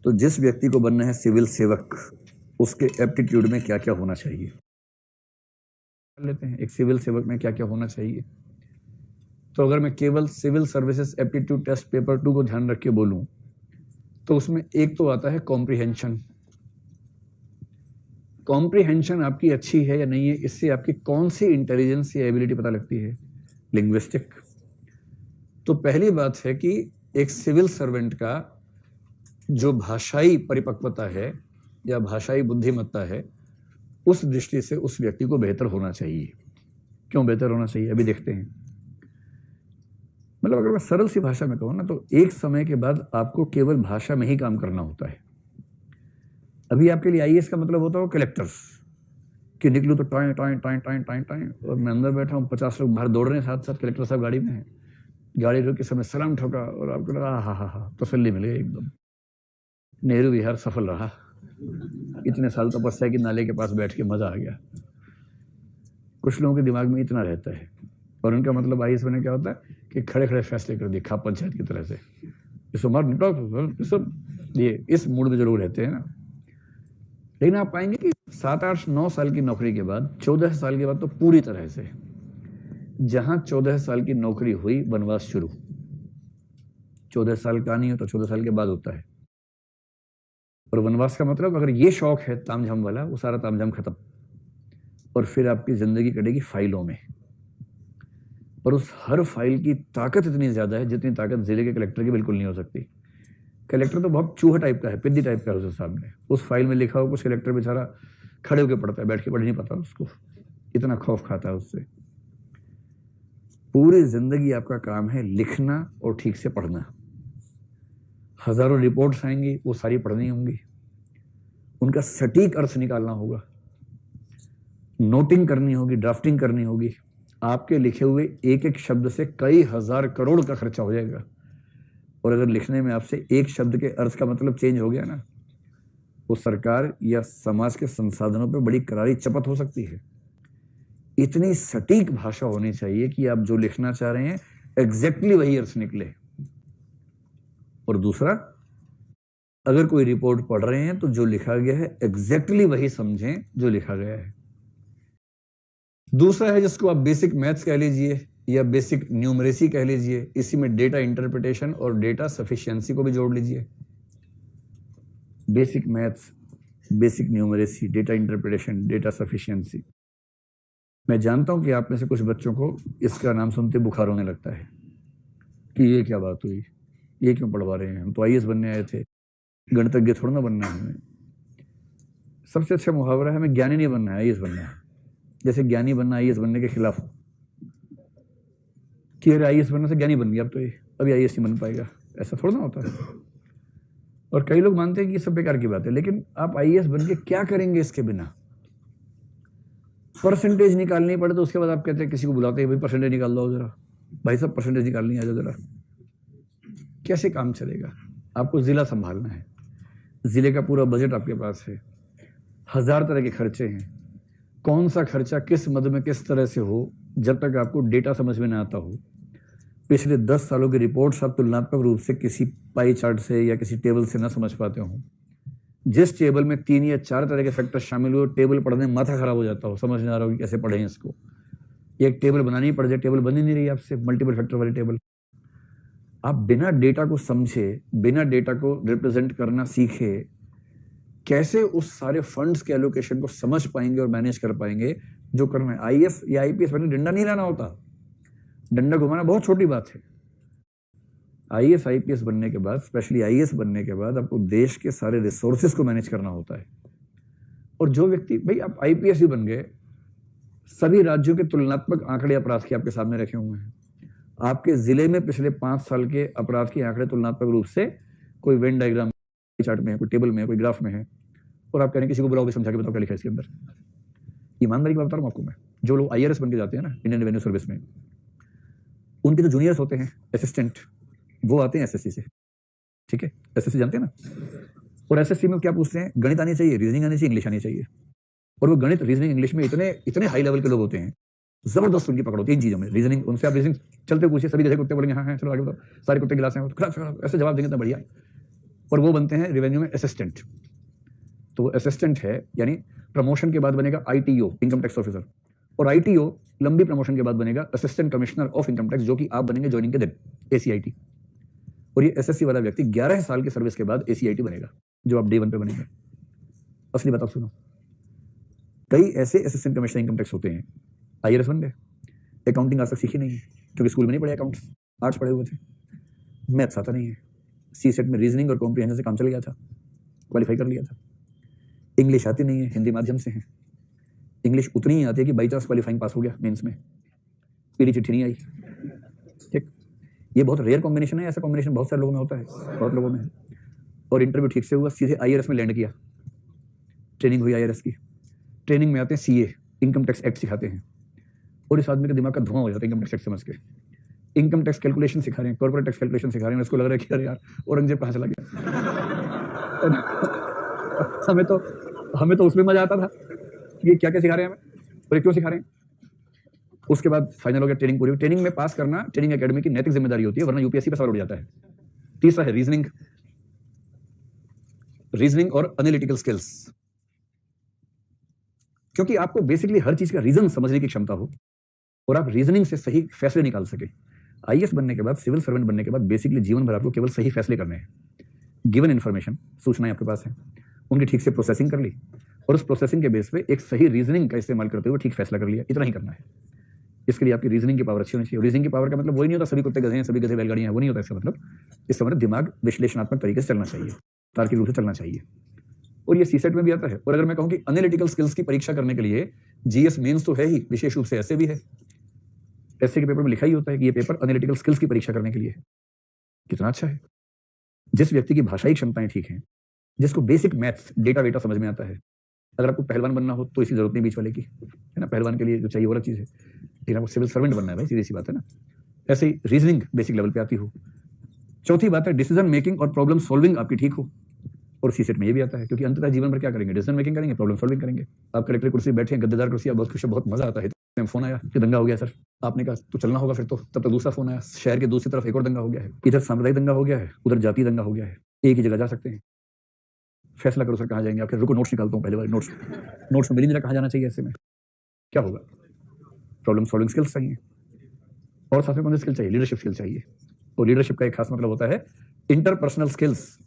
तो जिस व्यक्ति को बनना है सिविल सेवक, उसके एप्टीट्यूड में क्या क्या होना चाहिए लेते हैं। एक सिविल सेवक में क्या क्या होना चाहिए। तो अगर मैं केवल civil services aptitude test paper 2 को ध्यान रख के बोलूं तो उसमें एक तो आता है कॉम्प्रिहेंशन। कॉम्प्रिहेंशन आपकी अच्छी है या नहीं है, इससे आपकी कौन सी इंटेलिजेंस या एबिलिटी पता लगती है। लिंग्विस्टिक। तो पहली बात है कि एक सिविल सर्वेंट का जो भाषाई परिपक्वता है या भाषाई बुद्धिमत्ता है, उस दृष्टि से उस व्यक्ति को बेहतर होना चाहिए। क्यों बेहतर होना चाहिए, अभी देखते हैं। मतलब अगर मैं सरल सी भाषा में कहूँ ना, तो एक समय के बाद आपको केवल भाषा में ही काम करना होता है। अभी आपके लिए आईएएस का मतलब होता है कलेक्टर्स, कि निकलूँ तो time time time time time time, और मैं अंदर बैठा हूँ, 50 लोग बाहर दौड़ रहे हैं, साथ साथ कलेक्टर साहब गाड़ी में हैं, गाड़ी रोक के समय सलाम ठोका और आपको लगा हा तसल्ली मिल गई एकदम, नेहरू विहार सफल रहा, इतने साल तपस्या की नाले के पास बैठ के मजा आ गया। कुछ लोगों के दिमाग में इतना रहता है, और उनका मतलब आईएएस में क्या होता है कि खड़े खड़े फैसले कर दिए, खाप पंचायत की तरह से, इसको मार निपटाओ, सब ये इस मूड में जरूर रहते हैं ना। लेकिन आप पाएंगे कि 7, 8, 9 साल की नौकरी के बाद, 14 साल के बाद तो पूरी तरह से, जहां 14 साल की नौकरी हुई, वनवास शुरू। 14 साल का नहीं हो तो 14 साल के बाद होता है। और वनवास का मतलब, अगर ये शौक है तामझाम वाला, वो सारा तामझाम खत्म, और फिर आपकी जिंदगी कटेगी फाइलों में। और उस हर फाइल की ताकत इतनी ज्यादा है जितनी ताकत जिले के कलेक्टर की बिल्कुल नहीं हो सकती। कलेक्टर तो बहुत चूहा टाइप का है, पिद्दी टाइप का है उसके सामने। उस फाइल में लिखा हो कुछ, कलेक्टर बेचारा खड़े होकर पढ़ता है, बैठ के पढ़ नहीं पाता उसको, इतना खौफ खाता है उससे। पूरी जिंदगी आपका काम है लिखना और ठीक से पढ़ना। हजारों रिपोर्ट्स आएंगी, वो सारी पढ़नी होंगी, उनका सटीक अर्थ निकालना होगा, नोटिंग करनी होगी, ड्राफ्टिंग करनी होगी। आपके लिखे हुए एक एक शब्द से कई हजार करोड़ का खर्चा हो जाएगा। और अगर लिखने में आपसे एक शब्द के अर्थ का मतलब चेंज हो गया ना, वो सरकार या समाज के संसाधनों पे बड़ी करारी चपत हो सकती है। इतनी सटीक भाषा होनी चाहिए कि आप जो लिखना चाह रहे हैं एग्जैक्टली वही अर्थ निकले। और दूसरा, अगर कोई रिपोर्ट पढ़ रहे हैं तो जो लिखा गया है एग्जैक्टली वही समझें जो लिखा गया है। दूसरा है जिसको आप बेसिक मैथ्स कह लीजिए या बेसिक न्यूमरेसी कह लीजिए, इसी में डेटा इंटरप्रिटेशन और डेटा सफिशिएंसी को भी जोड़ लीजिए। Basic maths, basic numeracy, data interpretation, data sufficiency. मैं जानता हूं कि आप में से कुछ बच्चों को इसका नाम सुनते बुखार होने लगता है कि ये क्या बात हुई, ये क्यों पढ़वा रहे हैं, हम तो आईएएस बनने आए थे, गणितज्ञ थोड़ा ना बनना है हमें। सबसे अच्छा मुहावरा है, हमें ज्ञानी नहीं बनना है, आईएएस बनना है। जैसे ज्ञानी बनना आईएएस बनने के खिलाफ हो कि अरे आईएएस बनने से ज्ञानी बन गया, अब तो ये अभी आईएएस नहीं बन पाएगा, ऐसा थोड़ा ना होता है। और कई लोग मानते हैं कि सब बेकार की बात है, लेकिन आप आईएएस बन के क्या करेंगे इसके बिना। परसेंटेज निकालनी पड़े तो उसके बाद आप कहते हैं, किसी को बुलाते हैं, भाई परसेंटेज निकाल दो जरा, भाई सब परसेंटेज निकालनी आ जाओ जरा। कैसे काम चलेगा। आपको जिला संभालना है, जिले का पूरा बजट आपके पास है, 1000 तरह के खर्चे हैं, कौन सा खर्चा किस मद में किस तरह से हो, जब तक आपको डेटा समझ में ना आता हो। पिछले 10 सालों की रिपोर्ट्स आप तुलनात्मक रूप से किसी पाई चार्ट से या किसी टेबल से ना समझ पाते हो। जिस टेबल में 3 या 4 तरह के फैक्टर शामिल हुए, टेबल पढ़ने में माथा खराब हो जाता हो, समझ नहीं आ रहा हो कि कैसे पढ़ें इसको। एक टेबल बनानी पड़ जाए, टेबल बन ही नहीं रही आपसे, मल्टीपल फैक्टर वाली टेबल। आप बिना डेटा को समझे, बिना डेटा को रिप्रेजेंट करना सीखे, कैसे उस सारे फंड्स के एलोकेशन को समझ पाएंगे और मैनेज कर पाएंगे जो करना है। आईएएस या आईपीएस बनने डंडा नहीं लाना होता, डंडा घुमाना बहुत छोटी बात है। आईएएस आईपीएस बनने के बाद, स्पेशली आईएएस बनने के बाद, आपको देश के सारे रिसोर्सेज को मैनेज करना होता है। और जो व्यक्ति, भाई आप आईपीएस भी बन गए, सभी राज्यों के तुलनात्मक आंकड़े अपराध के आपके सामने रखे हुए हैं। आपके जिले में पिछले 5 साल के अपराध के आंकड़े तुलनात्मक रूप से कोई वेन डायग्राम चार्ट में है, कोई टेबल में है, कोई ग्राफ में है, और आप कह रहे हैं किसी को बुलाओ भी समझा के बताओ क्या लिखा है इसके अंदर। ईमानदारी की बात बता रहा हूं आपको मैं, जो लोग आईआरएस बन के जाते हैं ना इंडियन रेवेन्यू सर्विस में, उनके जो जूनियर्स होते हैं असिस्टेंट, वो आते हैं एसएससी से, ठीक है, एसएससी जानते हैं ना। और एसएससी में क्या पूछते हैं, गणित आनी चाहिए, रीजनिंग आनी चाहिए, इंग्लिश आनी चाहिए। और वो गणित, रीजनिंग, इंग्लिश में इतने हाई लेवल के लोग होते हैं, जबरदस्त उनकी पकड़ होती है इन चीजों में। रीजनिंग, उनसे आप रीजनिंग चलते पूछिए, सभी जगह कुत्ते बोलेंगे हाँ हाँ चलो आगे बताओ, सारे कुत्ते गिलास हैं, ऐसे जवाब देंगे तो बढ़िया। और वो बनते हैं रेवेन्यू में असिस्टेंट। तो वो असिस्टेंट है, यानी प्रमोशन के बाद बनेगा ITO, इनकम टैक्स ऑफिसर, और ITO लंबी प्रमोशन के बाद बनेगा assistant commissioner of income tax, जो कि आप बनेंगे ज्वाइनिंग के दिन, ACIT। और ये SSC वाला व्यक्ति 11 साल की सर्विस के बाद ACIT बनेगा, जो आप डे 1 पे बनेंगे। असली बात आप सुनो, कई ऐसे असिस्टेंट कमिश्नर इनकम टैक्स होते हैं, IRS बन गए, अकाउंटिंग आज तक सीखी नहीं है क्योंकि स्कूल में नहीं पढ़े, अकाउंट्स आर्ट्स पढ़े हुए थे, मैथ्स आता नहीं है, CSET में रीजनिंग और कॉम्प्रिहेंशन से काम चल गया था, क्वालिफाई कर लिया था। इंग्लिश आती नहीं है, हिंदी माध्यम से है, इंग्लिश उतनी ही आती है कि बाई चांस क्वालिफाइंग पास हो गया मेंस में, पीली चिट्ठी नहीं आई। ठीक, ये बहुत रेयर कॉम्बिनेशन है, ऐसा कॉम्बिनेशन बहुत सारे लोगों में होता है, बहुत लोगों में है। और इंटरव्यू ठीक से हुआ, सीधे IRS में लैंड किया, ट्रेनिंग हुई IRS की, ट्रेनिंग में आते हैं CA, इनकम टैक्स एक्ट सिखाते हैं, और इस आदमी के दिमाग का धुआं हो जाता है इनकम टैक्स एक्ट समझ के। इनकम टैक्स कैलकुलेशन सिखा रहे हैं, कॉर्पोरेट टैक्स कैलकुलेशन सिखा रहे हैं, उसको लग रहा है कि अरे यार औरंगजेब कहाँ चला गया। हमें तो उसमें मजा आता था, ये क्या क्या सिखा रहे हैं हमें और ये क्यों सिखा रहे हैं। उसके बाद फाइनल हो गया, ट्रेनिंग पूरी। ट्रेनिंग में पास करना ट्रेनिंग एकेडमी की नैतिक जिम्मेदारी होती है, वरना UPSC पे सवाल उठ जाता है। तीसरा है रीजनिंग और एनालिटिकल स्किल्स, क्योंकि आपको बेसिकली हर चीज का रीजन समझने की क्षमता हो और आप रीजनिंग से सही फैसले निकाल सके। IAS बनने के बाद, सिविल सर्वेंट बनने के बाद बेसिकली जीवन भर आपको केवल सही फैसले करने हैं। गिवन इन्फॉर्मेशन, सूचनाएं आपके पास है, उनकी ठीक से प्रोसेसिंग कर ली और उस प्रोसेसिंग के बेस पे एक सही रीजनिंग का इस्तेमाल करते हुए ठीक फैसला कर लिया, इतना ही करना है। इसके लिए आपकी रीजनिंग की पावर अच्छी होनी चाहिए। रीजनिंग की पावर का मतलब वही नहीं होता सभी कुत्ते गधे हैं, सभी गधे बैलगाड़ियां हैं, वो नहीं होता। इसका मतलब दिमाग विश्लेषणात्मक तरीके से चलना चाहिए, तार्किक रूप से चलना चाहिए, और ये CSET में भी आता है। और अगर मैं कहूं कि एनालिटिकल स्किल्स की परीक्षा करने के लिए GS मेंस तो है ही, विशेष रूप से ऐसे भी है, ऐसे के पेपर में लिखा ही होता है कि ये पेपर एनालिटिकल स्किल्स की परीक्षा करने के लिए है। कितना अच्छा है। जिस व्यक्ति की भाषाई क्षमताएं ठीक हैं, जिसको बेसिक मैथ्स डेटा वेटा समझ में आता है, अगर आपको पहलवान बनना हो तो इसकी जरूरत नहीं बीच वाले की, है ना। पहलवान के लिए जो चाहिए वो अलग चीज है, लेकिन आपको सिविल सर्वेंट बनना है भाई, सीधी सी बात है ना। ऐसे ही रीजनिंग बेसिक लेवल पे आती हो। चौथी बात है डिसीजन मेकिंग और प्रॉब्लम सॉल्विंग आपकी ठीक हो, और CSET में ये भी आता है, क्योंकि अंततः जीवन भर क्या करेंगे, डिसीजन मेकिंग करेंगे, प्रॉब्लम सॉल्विंग करेंगे। आप कलेक्टर कुर्सी बैठे हैं, गद्देदार कुर्सी, आप बहुत खुश, बहुत मजा आता है। फोन आया कि दंगा हो गया सर, आपने कहा तो चलना होगा, फिर तो तब तक दूसरा फोन आया, शहर के दूसरी तरफ एक और दंगा हो गया है, इधर सांप्रदायिक दंगा हो गया है, उधर जाति दंगा हो गया है, एक ही जगह जा सकते हैं, फैसला करो सर कहाँ जाएंगे। आपके रुको नोट्स निकालता हूँ, पहले बार नोट्स में मिली जरा कहाँ जाना चाहिए, ऐसे में क्या होगा। प्रॉब्लम सॉल्विंग स्किल्स चाहिए, और साथ में कौन सी स्किल चाहिए, लीडरशिप स्किल चाहिए। और लीडरशिप का एक खास मतलब होता है इंटरपर्सनल स्किल्स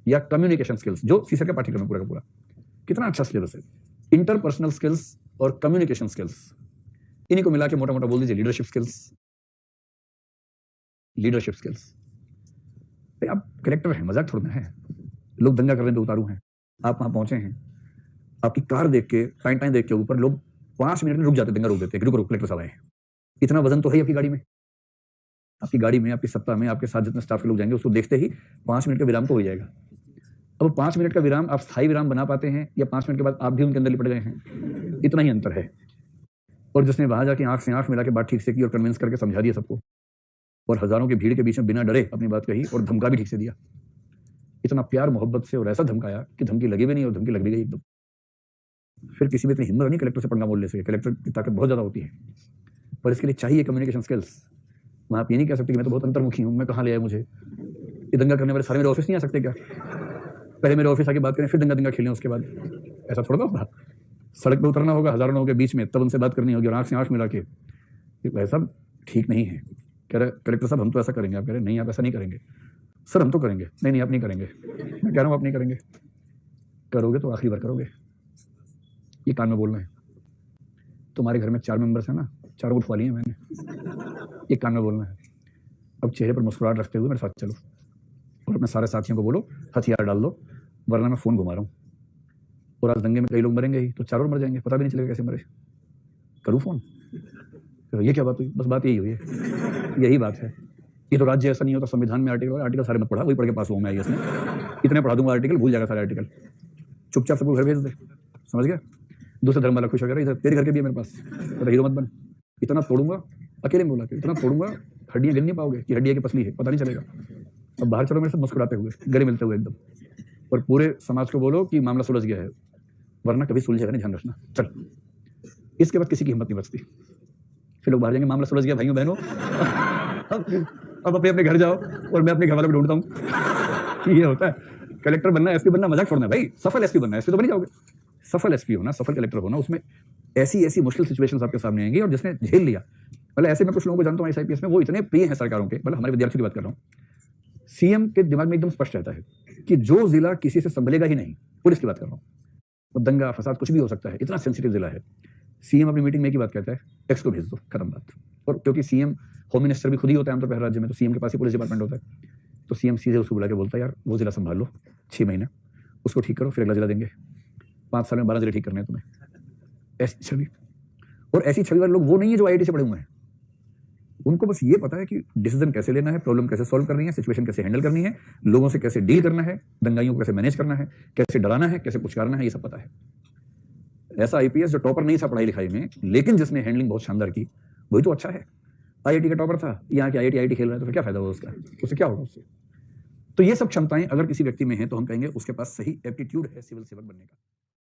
या कम्युनिकेशन स्किल्स, जो CSET का पाठ्यक्रम पूरा का पूरा। कितना अच्छा सिलेबस है। इंटरपर्सनल स्किल्स और कम्युनिकेशन स्किल्स, इन्हीं को मिला के मोटा मोटा बोल दीजिए लीडरशिप स्किल्स। आप कलेक्टर हैं, मजाक थोड़ा है, लोग दंगा करने पे उतारू हैं, आप वहां पहुंचे हैं, आपकी कार देख के, टाइम देख के ऊपर लोग 5 मिनट में रुक जाते, दंगा रोक देते हैं, रुको कलेक्टर साहब आए हैं। इतना वजन तो है आपकी गाड़ी में, आपकी सत्ता में, आपके साथ जितने स्टाफ के लोग जाएंगे, उसको देखते ही 5 मिनट का विराम तो हो जाएगा। अब 5 मिनट का विराम आप स्थायी विराम बना पाते हैं, या 5 मिनट के बाद आप भी उनके अंदर लिपट गए हैं, इतना ही अंतर है। और जिसने वहां जाके आंख से आंख मिला के बात ठीक से की और कन्विंस करके समझा दिया सबको, और हजारों की भीड़ के बीच में बिना डरे अपनी बात कही और धमका भी ठीक से दिया, इतना प्यार मोहब्बत से और ऐसा धमकाया कि धमकी लगी भी नहीं और धमकी लग भी गई एकदम। फिर किसी में इतनी हिम्मत नहीं कलेक्टर से पंगा बोल ले सके, कलेक्टर की ताकत बहुत ज्यादा होती है, पर इसके लिए चाहिए कम्युनिकेशन स्किल्स। वहां आप ये नहीं कह सकते कि मैं तो बहुत अंतर्मुखी हूं, मैं कहाँ ले आया मुझे, ये दंगा करने वाले सारे मेरे ऑफिस नहीं आ सकते क्या, पहले मेरे ऑफिस आके बात करें, फिर दंगा खेलें उसके बाद, ऐसा थोड़ा होगा। सड़क पर उतरना होगा हजारों लोगों के बीच में, तब उनसे बात करनी होगी और आंख से आंख मिला के, ऐसा ठीक नहीं है। कह रहे कलेक्टर साहब हम तो ऐसा करेंगे, आप कह रहे नहीं आप ऐसा नहीं करेंगे। सर हम तो करेंगे, नहीं आप नहीं करेंगे। मैं कह रहा हूँ आप नहीं करेंगे, करोगे तो आखिरी बार करोगे। ये कान में बोलना है। तुम्हारे घर में 4 मेंबर्स हैं ना, चारों उठवा लिए मैंने, एक कान में बोलना है। अब चेहरे पर मुस्कुराहट रखते हुए मेरे साथ चलो और अपने सारे साथियों को बोलो हथियार डाल दो, वरना मैं फोन घुमा रहा हूँ। और आज दंगे में कई लोग मरेंगे ही, तो चारों मर जाएंगे, पता भी नहीं चलेगा कैसे मरे। करूँ फोन, तो ये क्या बात हुई, बस बात यही हुई है, यही बात है। ये तो राज्य ऐसा नहीं होता, संविधान में आर्टिकल सारे मत पढ़ा, वही पढ़ के पास हुआ मैं IAS में, इतने पढ़ा दूंगा आर्टिकल, भूल जाएगा सारे आर्टिकल, चुपचाप सबको घर भेज दे, समझ गया। दूसरे धर्म वाला खुश हो गया, इधर तेरे घर के भी है मेरे पास, तो हीरो मत बन, इतना तोड़ूंगा, अकेले में बोला कि इतना तोड़ूंगा हड्डियां गिन नहीं पाओगे कि हड्डियां की पसली है, पता नहीं चलेगा। अब बाहर चलो मेरे साथ मुस्कुराते हुए, गले मिलते हुए एकदम, और पूरे समाज को बोलो कि मामला सुलझ गया है, वरना कभी सुलझेगा नहीं, ध्यान रखना। चल, इसके बाद किसी की हिम्मत नहीं बचती। फिर लोग बाहर जाएंगे, मामला सुलझ गया भाइयों बहनों, अब अपने अपने घर जाओ और मैं अपने घर वालों को ढूंढता हूँ। ये होता है, कलेक्टर बनना, एसपी बनना मजाक छोड़ना है भाई, सफल एसपी बनना है, एसपी तो बन ही जाओगे। सफल एसपी होना, सफल कलेक्टर होना, उसमें ऐसी ऐसी मुश्किल सिचुएशंस आपके सामने आएंगी, और जिसने झेल लिया, मतलब ऐसे में कुछ लोगों को जानता हूँ IAS में, वो इतने प्रिय हैं सरकारों के, मतलब हमारे विद्यार्थियों की बात कर रहा हूँ, सीएम के दिमाग में एकदम स्पष्ट रहता है कि जो जिला किसी से संभलेगा ही नहीं, पुलिस की बात कर रहा हूँ, वो दंगा फसाद कुछ भी हो सकता है, इतना सेंसिटिव जिला है। सीएम अपनी मीटिंग में एक ही बात कहता है, एक्स को भेज दो, खत्म बात। और क्योंकि सीएम होम मिनिस्टर भी खुद ही होता है आमतौर पर हर राज्य में, तो सीएम के पास ही पुलिस डिपार्टमेंट होता है, तो सीएम सीधे उसको बुला के बोलता है, यार वो जिला संभाल लो 6 महीने, उसको ठीक करो, फिर अगला जिला देंगे, 5 साल में 12 जिले ठीक करने हैं तुम्हें। ऐसी छवि, और ऐसी छवि वाले लोग वो नहीं है जो IIT से पढ़े हुए हैं, उनको बस ये पता है कि डिसीजन कैसे लेना है, प्रॉब्लम कैसे सॉल्व करनी है, सिचुएशन कैसे हैंडल करनी है, लोगों से कैसे डील करना है, दंगाइयों को कैसे मैनेज करना है, कैसे डराना है, कैसे पुचकारना है, ये सब पता है। ऐसा IPS जो टॉपर नहीं था पढ़ाई लिखाई में, लेकिन जिसने हैंडलिंग बहुत शानदार की, वही तो अच्छा है। IIT का टॉपर था, यहाँ के IIT खेल रहा है, तो फिर क्या फायदा होगा उसका, उससे क्या होगा उससे। तो ये सब क्षमताएं अगर किसी व्यक्ति में हैं तो हम कहेंगे उसके पास सही एप्टीट्यूड है सिविल सेवक बनने का।